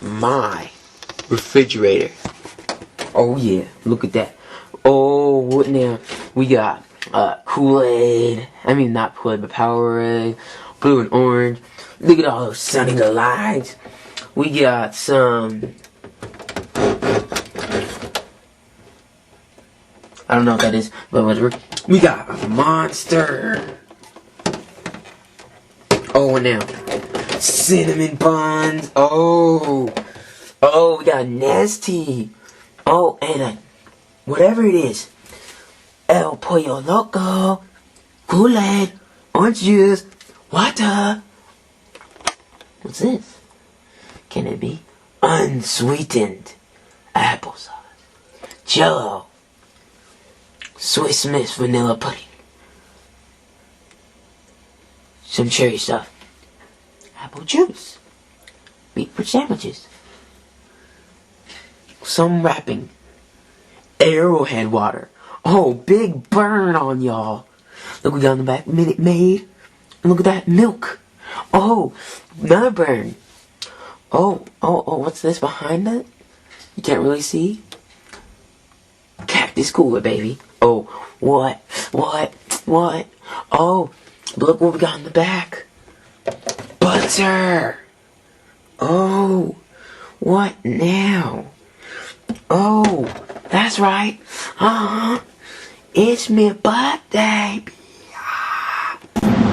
my refrigerator. Oh yeah, look at that. Oh, what now? We got Kool-Aid. I mean, not Kool-Aid, but Powerade. Blue and orange. Look at all those sunny delights. We got some... I don't know what that is, but whatever. We got a Monster. Oh, and now cinnamon buns. Oh, we got Nesty. Oh, and whatever it is. El Pollo Loco, Kool-Aid, orange juice, water. What's this? Can it be unsweetened applesauce? Jello. Swiss Miss vanilla pudding. Some cherry stuff. Apple juice. Meat for sandwiches. Some wrapping. Arrowhead water. Oh, big burn on y'all. Look, we got on the back, Minute Maid. And look at that, milk. Oh, another burn. Oh, what's this behind that? You can't really see. Cactus cooler, baby. Oh, what? Oh, look what we got in the back. Butter. Oh, what now? Oh, that's right. It's my birthday.